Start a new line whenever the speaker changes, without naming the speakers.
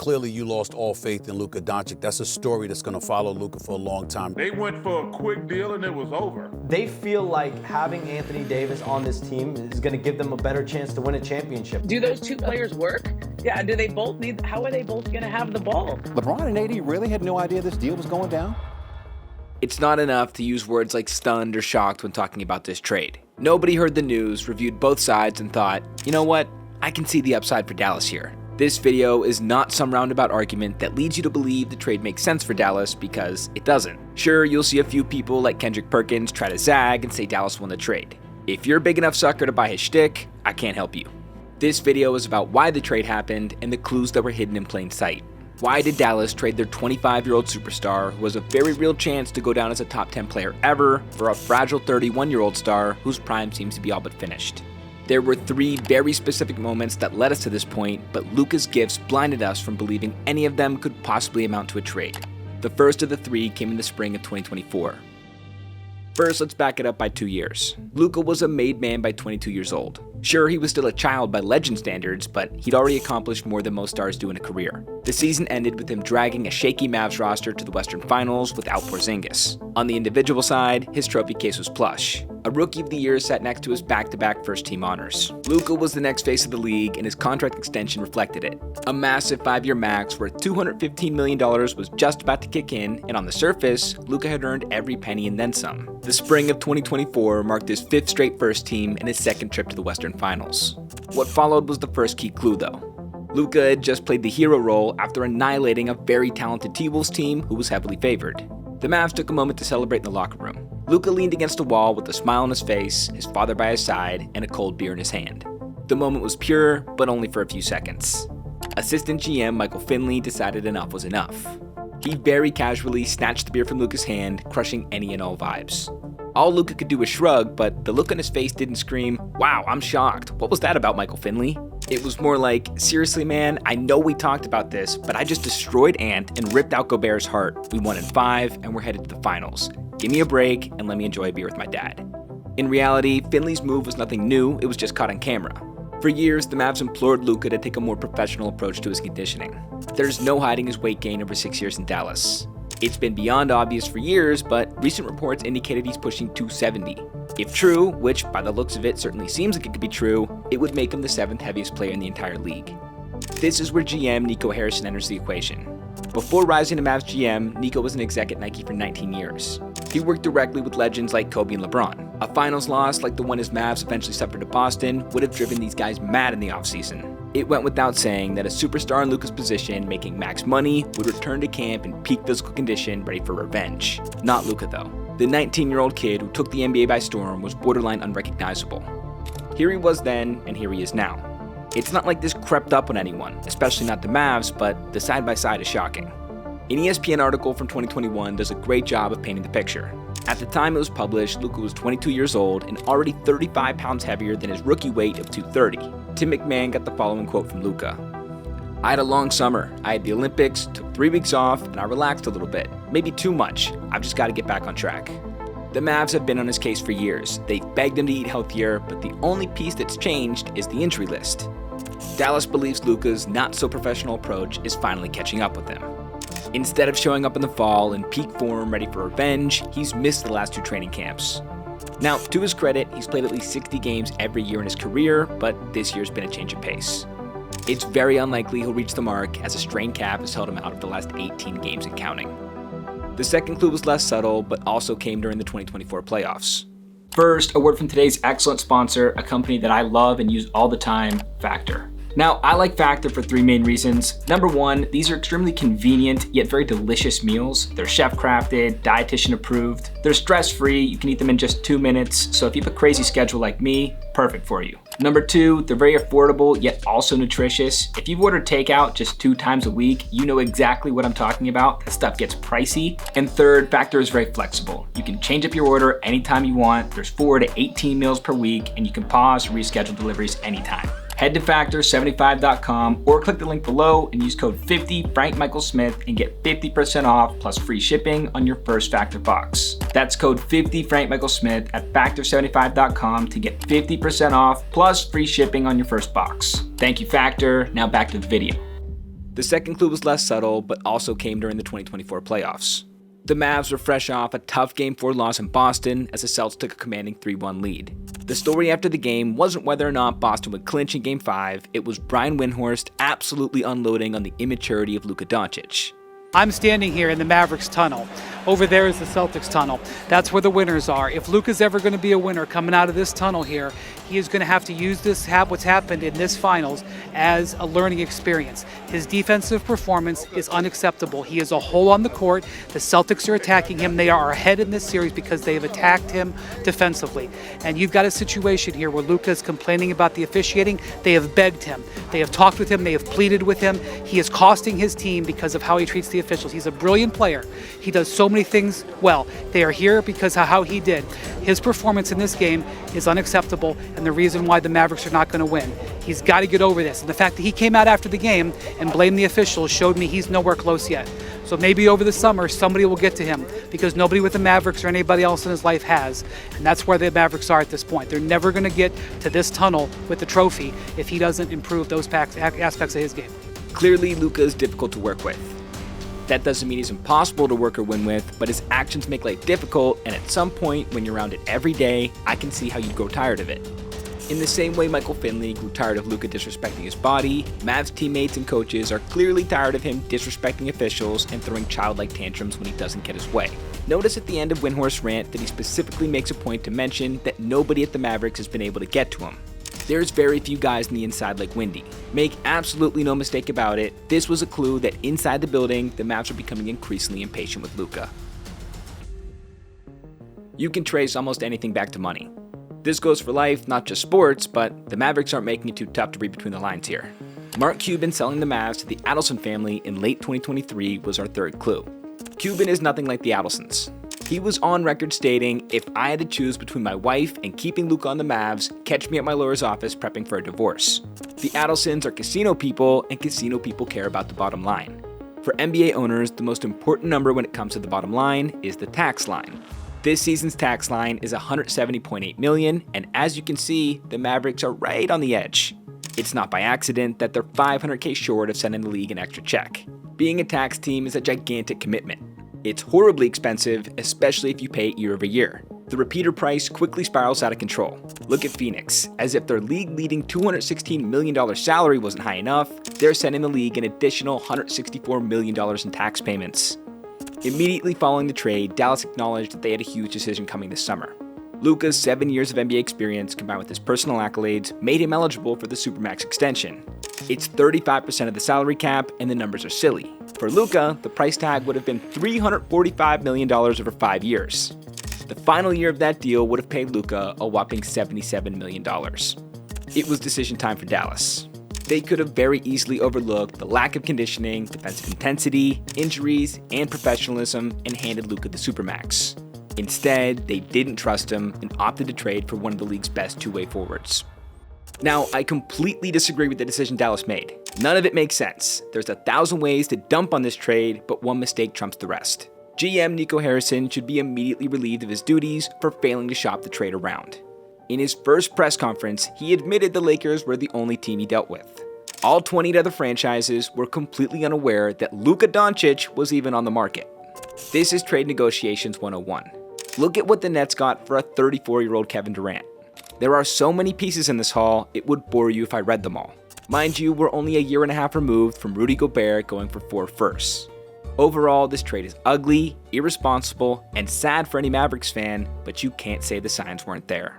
Clearly, you lost all faith in Luka Doncic. That's a story that's going to follow Luka for a long time.
They went for a quick deal and it was over.
They feel like having Anthony Davis on this team is going to give them a better chance to win a championship.
Do those two players work? Yeah, do they both need, how are they both going to have the ball?
LeBron and AD really had no idea this deal was going down?
It's not enough to use words like stunned or shocked when talking about this trade. Nobody heard the news, reviewed both sides, and thought, you know what, I can see the upside for Dallas here. This video is not some roundabout argument that leads you to believe the trade makes sense for Dallas, because it doesn't. Sure, you'll see a few people like Kendrick Perkins try to zag and say Dallas won the trade. If you're a big enough sucker to buy his shtick, I can't help you. This video is about why the trade happened and the clues that were hidden in plain sight. Why did Dallas trade their 25-year-old superstar, who has a very real chance to go down as a top 10 player ever, for a fragile 31-year-old star whose prime seems to be all but finished? There were three very specific moments that led us to this point, but Luka's gifts blinded us from believing any of them could possibly amount to a trade. The first of the three came in the spring of 2024. First, let's back it up by 2 years. Luka was a made man by 22 years old. Sure, he was still a child by legend standards, but he'd already accomplished more than most stars do in a career. The season ended with him dragging a shaky Mavs roster to the Western Finals without Porzingis. On the individual side, his trophy case was plush. A Rookie of the Year sat next to his back-to-back first-team honors. Luka was the next face of the league, and his contract extension reflected it. A massive 5-year max worth $215 million was just about to kick in, and on the surface, Luka had earned every penny and then some. The spring of 2024 marked his 5th straight first team and his 2nd trip to the Western Finals. What followed was the first key clue, though. Luka had just played the hero role after annihilating a very talented T-Wolves team who was heavily favored. The Mavs took a moment to celebrate in the locker room. Luka leaned against a wall with a smile on his face, his father by his side, and a cold beer in his hand. The moment was pure, but only for a few seconds. Assistant GM Michael Finley decided enough was enough. He very casually snatched the beer from Luka's hand, crushing any and all vibes. All Luka could do was shrug, but the look on his face didn't scream, "Wow, I'm shocked. What was that about, Michael Finley?" It was more like, "Seriously, man, I know we talked about this, but I just destroyed Ant and ripped out Gobert's heart. We won in 5, and we're headed to the finals. Give me a break, and let me enjoy a beer with my dad." In reality, Finley's move was nothing new, it was just caught on camera. For years, the Mavs implored Luka to take a more professional approach to his conditioning. There's no hiding his weight gain over 6 years in Dallas. It's been beyond obvious for years, but recent reports indicated he's pushing 270. If true, which by the looks of it certainly seems like it could be true, it would make him the 7th heaviest player in the entire league. This is where GM Nico Harrison enters the equation. Before rising to Mavs GM, Nico was an exec at Nike for 19 years. He worked directly with legends like Kobe and LeBron. A finals loss like the one his Mavs eventually suffered to Boston would have driven these guys mad in the offseason. It went without saying that a superstar in Luka's position making max money would return to camp in peak physical condition ready for revenge. Not Luka though. The 19-year-old kid who took the NBA by storm was borderline unrecognizable. Here he was then, and here he is now. It's not like this crept up on anyone, especially not the Mavs, but the side-by-side is shocking. An ESPN article from 2021 does a great job of painting the picture. At the time it was published, Luka was 22 years old and already 35 pounds heavier than his rookie weight of 230. Tim McMahon got the following quote from Luka. "I had a long summer. I had the Olympics, took 3 weeks off, and I relaxed a little bit. Maybe too much. I've just got to get back on track." The Mavs have been on his case for years. They've begged him to eat healthier, but the only piece that's changed is the injury list. Dallas believes Luka's not-so-professional approach is finally catching up with him. Instead of showing up in the fall in peak form ready for revenge, he's missed the last 2 training camps. Now, to his credit, he's played at least 60 games every year in his career, but this year's been a change of pace. It's very unlikely he'll reach the mark, as a strained calf has held him out of the last 18 games and counting. The second clue was less subtle, but also came during the 2024 playoffs. First, a word from today's excellent sponsor, a company that I love and use all the time, Factor. Now, I like Factor for 3 main reasons. Number 1, these are extremely convenient yet very delicious meals. They're chef-crafted, dietitian approved. They're stress-free, you can eat them in just 2 minutes, so if you have a crazy schedule like me, perfect for you. Number 2, they're very affordable yet also nutritious. If you've ordered takeout just 2 times a week, you know exactly what I'm talking about. That stuff gets pricey. And third, Factor is very flexible. You can change up your order anytime you want. There's 4 to 18 meals per week, and you can pause, reschedule deliveries anytime. Head to factor75.com or click the link below and use code 50FrankMichaelSmith and get 50% off plus free shipping on your first Factor box. That's code 50FrankMichaelSmith at factor75.com to get 50% off plus free shipping on your first box. Thank you, Factor. Now back to the video. The second clue was less subtle, but also came during the 2024 playoffs. The Mavs were fresh off a tough Game 4 loss in Boston as the Celtics took a commanding 3-1 lead. The story after the game wasn't whether or not Boston would clinch in Game 5, it was Brian Windhorst absolutely unloading on the immaturity of Luka Doncic.
I'm standing here in the Mavericks tunnel. Over there is the Celtics tunnel. That's where the winners are. If Luka's ever going to be a winner coming out of this tunnel here, he is going to have to use what's happened in this finals as a learning experience. His defensive performance is unacceptable. He is a hole on the court. The Celtics are attacking him. They are ahead in this series because they have attacked him defensively. And you've got a situation here where Luka is complaining about the officiating. They have begged him. They have talked with him. They have pleaded with him. He is costing his team because of how he treats the officials. He's a brilliant player. He does so many things well. They are here because of how he did. His performance in this game is unacceptable and the reason why the Mavericks are not going to win. He's got to get over this. And the fact that he came out after the game and blamed the officials showed me he's nowhere close yet. So maybe over the summer somebody will get to him because nobody with the Mavericks or anybody else in his life has. And that's where the Mavericks are at this point. They're never going to get to this tunnel with the trophy if he doesn't improve those aspects of his game.
Clearly, Luka is difficult to work with. That doesn't mean he's impossible to work or win with, but his actions make life difficult, and at some point, when you're around it every day, I can see how you'd grow tired of it. In the same way Michael Finley grew tired of Luka disrespecting his body, Mavs teammates and coaches are clearly tired of him disrespecting officials and throwing childlike tantrums when he doesn't get his way. Notice at the end of Windhorst's rant that he specifically makes a point to mention that nobody at the Mavericks has been able to get to him. There's very few guys in the inside like Windy. Make absolutely no mistake about it, this was a clue that inside the building, the Mavs are becoming increasingly impatient with Luka. You can trace almost anything back to money. This goes for life, not just sports, but the Mavericks aren't making it too tough to read between the lines here. Mark Cuban selling the Mavs to the Adelson family in late 2023 was our third clue. Cuban is nothing like the Adelsons. He was on record stating, if I had to choose between my wife and keeping Luka on the Mavs, catch me at my lawyer's office prepping for a divorce. The Adelsons are casino people, and casino people care about the bottom line. For NBA owners, the most important number when it comes to the bottom line is the tax line. This season's tax line is $170.8 million, and as you can see, the Mavericks are right on the edge. It's not by accident that they're $500K short of sending the league an extra check. Being a tax team is a gigantic commitment. It's horribly expensive, especially if you pay it year over year. The repeater price quickly spirals out of control. Look at Phoenix. As if their league-leading $216 million salary wasn't high enough, they're sending the league an additional $164 million in tax payments. Immediately following the trade, Dallas acknowledged that they had a huge decision coming this summer. Luka's 7 years of NBA experience combined with his personal accolades made him eligible for the Supermax extension. It's 35% of the salary cap, and the numbers are silly. For Luka, the price tag would have been $345 million over 5 years. The final year of that deal would have paid Luka a whopping $77 million. It was decision time for Dallas. They could have very easily overlooked the lack of conditioning, defensive intensity, injuries, and professionalism and handed Luka the Supermax. Instead, they didn't trust him and opted to trade for one of the league's best two-way forwards. Now, I completely disagree with the decision Dallas made. None of it makes sense. There's 1,000 ways to dump on this trade, but one mistake trumps the rest. GM Nico Harrison should be immediately relieved of his duties for failing to shop the trade around. In his first press conference, he admitted the Lakers were the only team he dealt with. All 28 other franchises were completely unaware that Luka Doncic was even on the market. This is trade negotiations 101. Look at what the Nets got for a 34-year-old Kevin Durant. There are so many pieces in this haul, it would bore you if I read them all. Mind you, we're only a year and a half removed from Rudy Gobert going for 4 firsts. Overall, this trade is ugly, irresponsible, and sad for any Mavericks fan, but you can't say the signs weren't there.